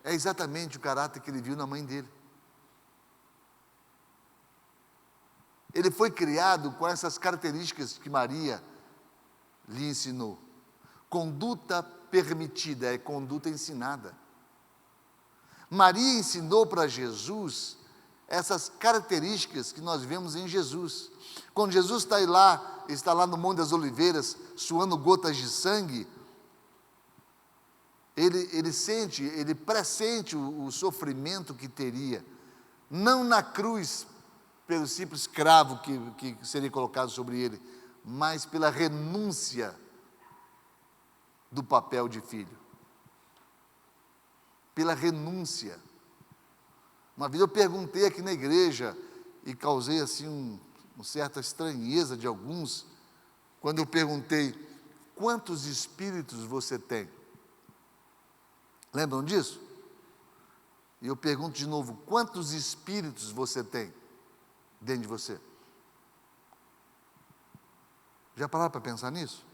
é exatamente o caráter que ele viu na mãe dele. Ele foi criado com essas características que Maria lhe ensinou. Conduta permitida é conduta ensinada. Maria ensinou para Jesus essas características que nós vemos em Jesus. Quando Jesus está lá no Monte das Oliveiras, suando gotas de sangue, ele pressente o sofrimento que teria, não na cruz, pelo simples cravo que seria colocado sobre ele, mas pela renúncia do papel de filho. Pela renúncia. Uma vez eu perguntei aqui na igreja, e causei assim uma certa estranheza de alguns, quando eu perguntei: quantos espíritos você tem? Lembram disso? E eu pergunto de novo: quantos espíritos você tem dentro de você? Já pararam para pensar nisso?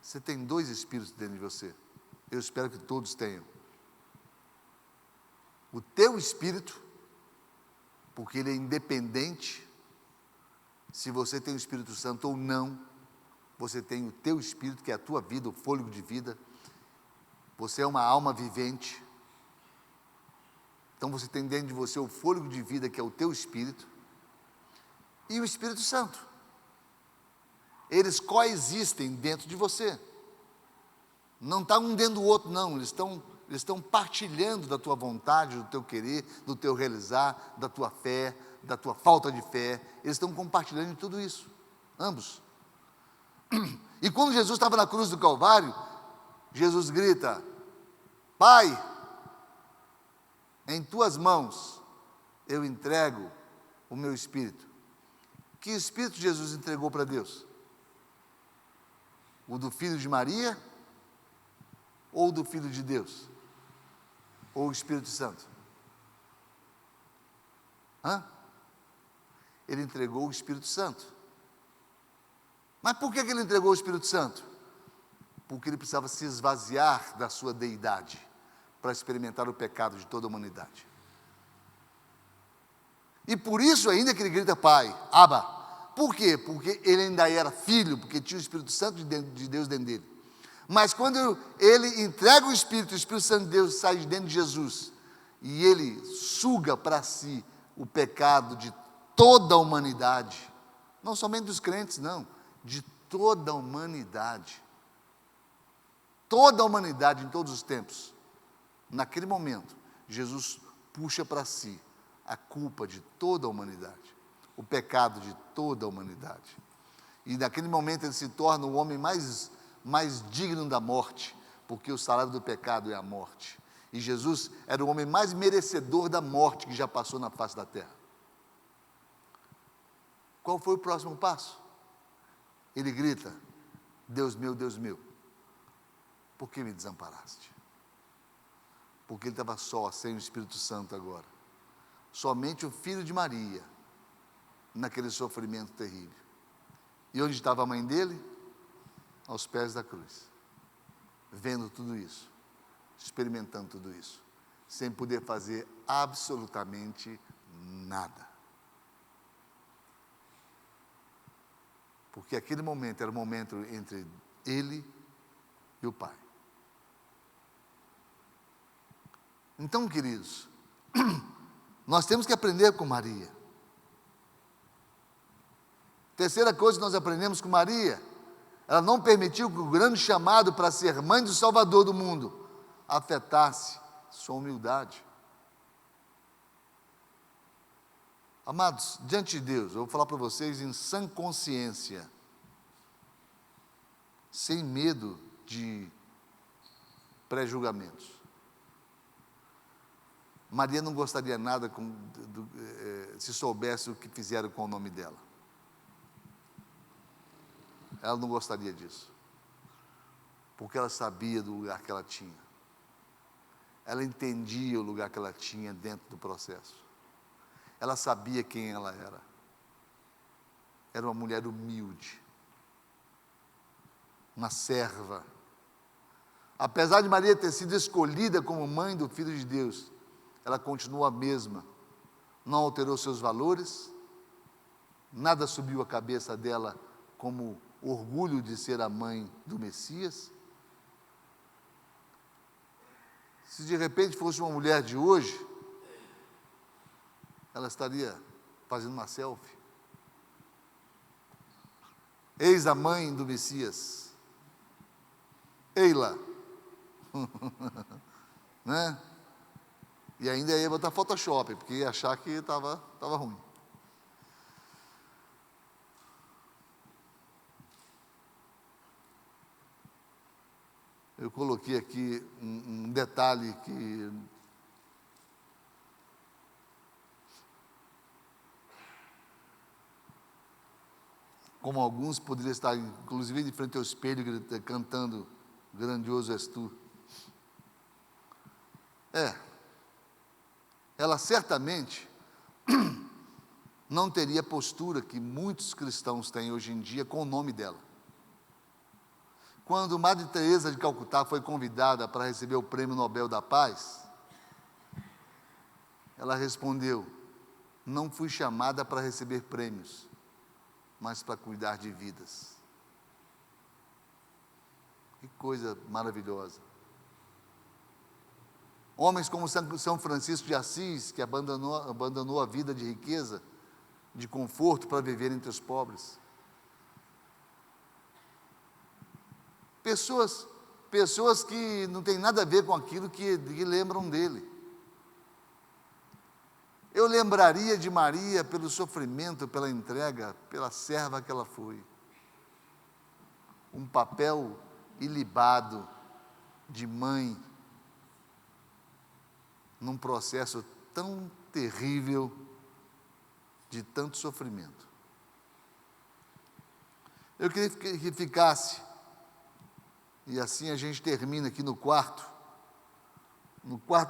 Você tem 2 espíritos dentro de você. Eu espero que todos tenham. O teu espírito, porque ele é independente, se você tem o Espírito Santo ou não, você tem o teu espírito, que é a tua vida, o fôlego de vida. Você é uma alma vivente. Então você tem dentro de você o fôlego de vida, que é o teu espírito, e o Espírito Santo. Eles coexistem dentro de você. Não está um dentro do outro, não. Eles estão partilhando da tua vontade, do teu querer, do teu realizar, da tua fé, da tua falta de fé. Eles estão compartilhando de tudo isso, ambos. E quando Jesus estava na cruz do Calvário, Jesus grita: Pai, em tuas mãos eu entrego o meu espírito. Que espírito Jesus entregou para Deus? O do filho de Maria ou do filho de Deus? Ou o Espírito Santo? Ele entregou o Espírito Santo. Mas por que ele entregou o Espírito Santo? Porque ele precisava se esvaziar da sua deidade para experimentar o pecado de toda a humanidade. E por isso ainda que ele grita Pai, Abba. Por quê? Porque ele ainda era filho, porque tinha o Espírito Santo de Deus dentro dele. Mas quando ele entrega o Espírito Santo de Deus sai de dentro de Jesus, e ele suga para si o pecado de toda a humanidade, não somente dos crentes, não, de toda a humanidade. Toda a humanidade em todos os tempos. Naquele momento, Jesus puxa para si a culpa de toda a humanidade, o pecado de toda a humanidade. E naquele momento ele se torna o homem mais digno da morte, porque o salário do pecado é a morte. E Jesus era o homem mais merecedor da morte que já passou na face da terra. Qual foi o próximo passo? Ele grita: Deus meu, por que me desamparaste? Porque ele estava só, sem o Espírito Santo agora. Somente o filho de Maria, naquele sofrimento terrível. E onde estava a mãe dele? Aos pés da cruz, vendo tudo isso, experimentando tudo isso, sem poder fazer absolutamente nada. Porque aquele momento era o momento entre ele e o Pai. Então, queridos, nós temos que aprender com Maria. Terceira coisa que nós aprendemos com Maria: ela não permitiu que o grande chamado para ser mãe do Salvador do mundo afetasse sua humildade. Amados, diante de Deus, eu vou falar para vocês em sã consciência, sem medo de pré-julgamentos. Maria não gostaria nada se soubesse o que fizeram com o nome dela. Ela não gostaria disso, porque ela sabia do lugar que ela tinha. Ela entendia o lugar que ela tinha dentro do processo. Ela sabia quem ela era. Era uma mulher humilde, uma serva, Apesar de Maria ter sido escolhida como mãe do Filho de Deus, ela continua a mesma, não alterou seus valores, nada subiu a cabeça dela como orgulho de ser a mãe do Messias. Se de repente fosse uma mulher de hoje, ela estaria fazendo uma selfie. Eis a mãe do Messias. Ei-la. Né? E ainda ia botar Photoshop, porque ia achar que estava ruim. Eu coloquei aqui um detalhe que como alguns poderiam estar, inclusive, de frente ao espelho, cantando Grandioso és tu. Ela certamente não teria a postura que muitos cristãos têm hoje em dia com o nome dela. Quando Madre Teresa de Calcutá foi convidada para receber o Prêmio Nobel da Paz, ela respondeu: não fui chamada para receber prêmios, mas para cuidar de vidas. Que coisa maravilhosa. Homens como São Francisco de Assis, que abandonou a vida de riqueza, de conforto para viver entre os pobres. Pessoas que não têm nada a ver com aquilo que lembram dele. Eu lembraria de Maria pelo sofrimento, pela entrega, pela serva que ela foi. Um papel ilibado de mãe, num processo tão terrível, de tanto sofrimento. Eu queria que ficasse, e assim a gente termina aqui no quarto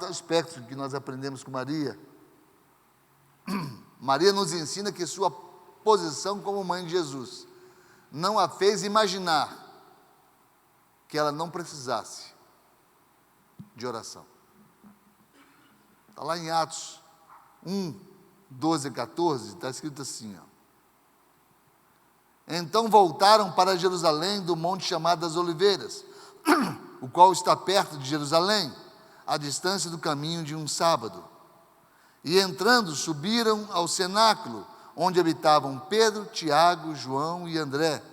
aspecto que nós aprendemos com Maria. Maria nos ensina que sua posição como mãe de Jesus não a fez imaginar que ela não precisasse de oração. Está lá em Atos 1, 12 a 14, está escrito assim, ó. Então voltaram para Jerusalém do monte chamado das Oliveiras, o qual está perto de Jerusalém, à distância do caminho de um sábado. E entrando, subiram ao cenáculo, onde habitavam Pedro, Tiago, João e André,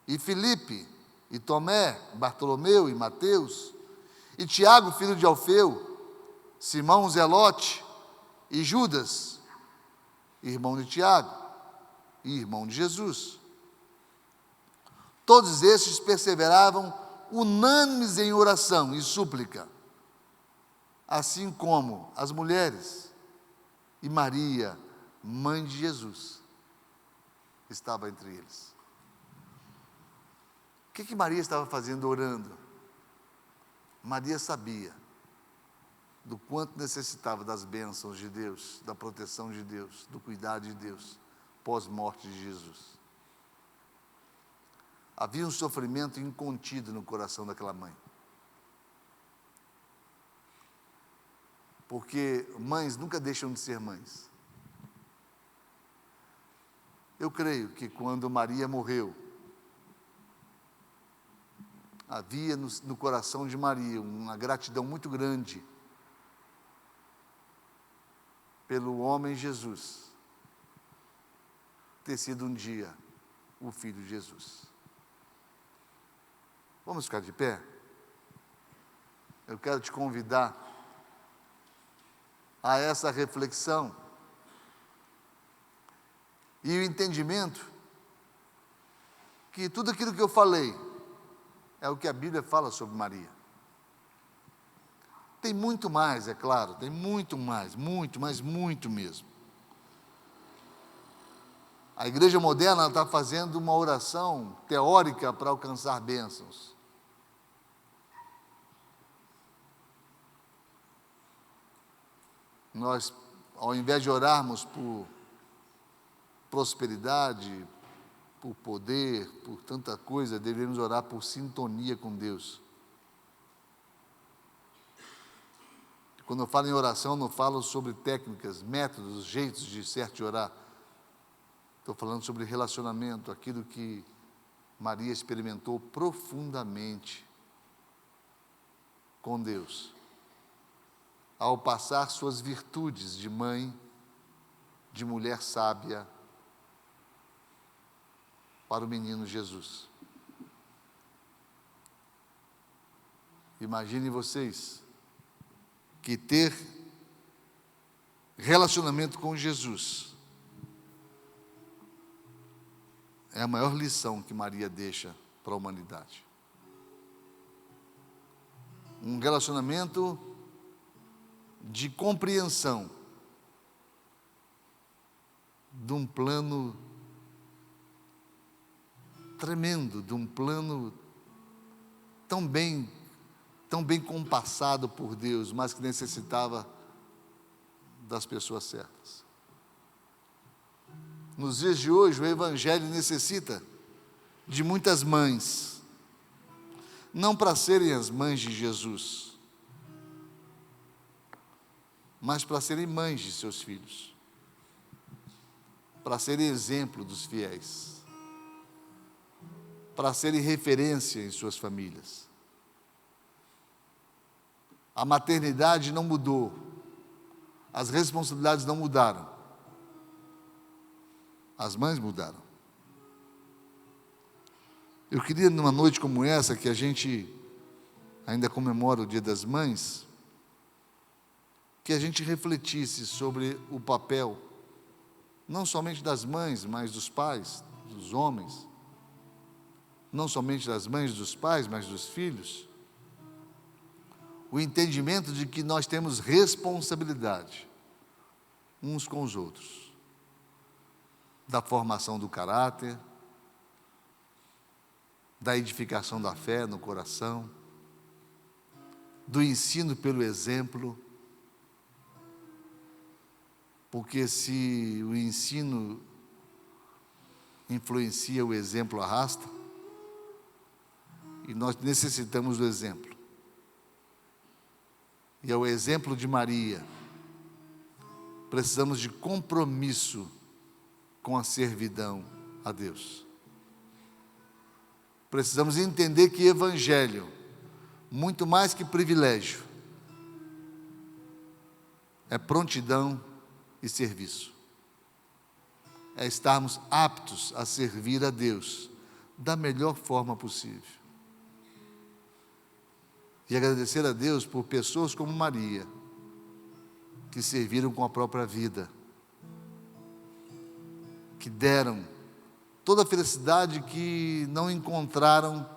e Filipe, e Tomé, Bartolomeu e Mateus, e Tiago, filho de Alfeu, Simão Zelote, e Judas, irmão de Tiago, e irmão de Jesus. Todos estes perseveravam unânimes em oração e súplica, assim como as mulheres e Maria, mãe de Jesus, estava entre eles. O que Maria estava fazendo orando? Maria sabia do quanto necessitava das bênçãos de Deus, da proteção de Deus, do cuidado de Deus, pós-morte de Jesus. Havia um sofrimento incontido no coração daquela mãe. Porque mães nunca deixam de ser mães. Eu creio que quando Maria morreu, havia no coração de Maria uma gratidão muito grande pelo homem Jesus ter sido um dia o Filho de Jesus. Vamos ficar de pé? Eu quero te convidar a essa reflexão e o entendimento que tudo aquilo que eu falei é o que a Bíblia fala sobre Maria. Tem muito mais, é claro, tem muito mais, muito mesmo. A igreja moderna está fazendo uma oração teórica para alcançar bênçãos. Nós, ao invés de orarmos por prosperidade, por poder, por tanta coisa, devemos orar por sintonia com Deus. Quando eu falo em oração, não falo sobre técnicas, métodos, jeitos de certo de orar. Estou falando sobre relacionamento, aquilo que Maria experimentou profundamente com Deus, ao passar suas virtudes de mãe, de mulher sábia, para o menino Jesus. Imaginem vocês que ter relacionamento com Jesus é a maior lição que Maria deixa para a humanidade. Um relacionamento de compreensão de um plano tremendo, de um plano tão bem compassado por Deus, mas que necessitava das pessoas certas. Nos dias de hoje, o Evangelho necessita de muitas mães, não para serem as mães de Jesus, mas para serem mães de seus filhos, para serem exemplo dos fiéis, para serem referência em suas famílias. A maternidade não mudou, as responsabilidades não mudaram, as mães mudaram. Eu queria, numa noite como essa, que a gente ainda comemora o Dia das Mães, que a gente refletisse sobre o papel, não somente das mães, mas dos pais, dos homens, não somente das mães e dos pais, mas dos filhos, o entendimento de que nós temos responsabilidade uns com os outros, da formação do caráter, da edificação da fé no coração, do ensino pelo exemplo, porque se o ensino influencia, o exemplo arrasta, e nós necessitamos do exemplo. E é o exemplo de Maria. Precisamos de compromisso com a servidão a Deus. Precisamos entender que Evangelho, muito mais que privilégio, é prontidão e serviço. É estarmos aptos a servir a Deus da melhor forma possível. E agradecer a Deus por pessoas como Maria, que serviram com a própria vida, que deram toda a felicidade que não encontraram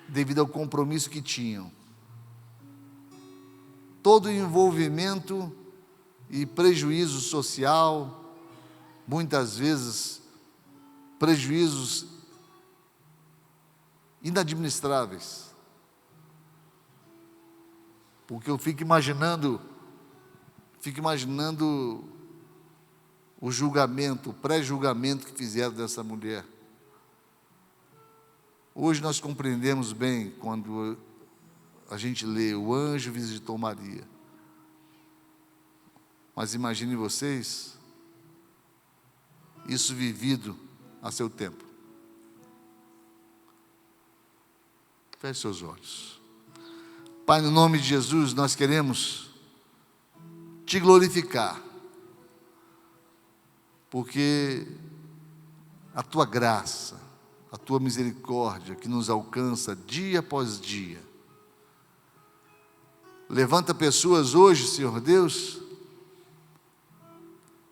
devido ao compromisso que tinham. Todo o envolvimento e prejuízo social, muitas vezes prejuízos inadministráveis. Porque eu fico imaginando o julgamento, o pré-julgamento que fizeram dessa mulher. Hoje nós compreendemos bem quando a gente lê: o anjo visitou Maria. Mas imaginem vocês, isso vivido a seu tempo. Feche seus olhos. Pai, no nome de Jesus, nós queremos te glorificar, porque a tua graça, a tua misericórdia que nos alcança dia após dia, levanta pessoas hoje, Senhor Deus,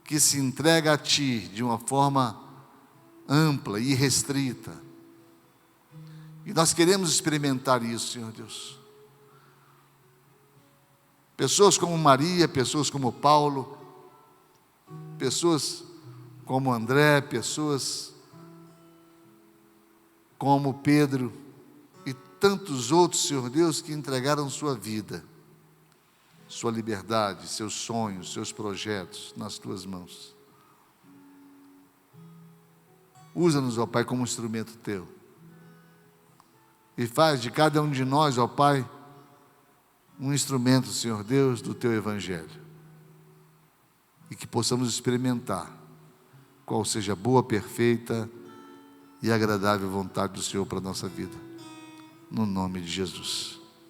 que se entrega a Ti de uma forma ampla e restrita. E nós queremos experimentar isso, Senhor Deus. Pessoas como Maria, pessoas como Paulo, pessoas como André, pessoas como Pedro e tantos outros, Senhor Deus, que entregaram sua vida, sua liberdade, seus sonhos, seus projetos nas Tuas mãos. Usa-nos, ó Pai, como instrumento Teu. E faz de cada um de nós, ó Pai, um instrumento, Senhor Deus, do Teu Evangelho. E que possamos experimentar qual seja a boa, perfeita e agradável vontade do Senhor para a nossa vida. No nome de Jesus.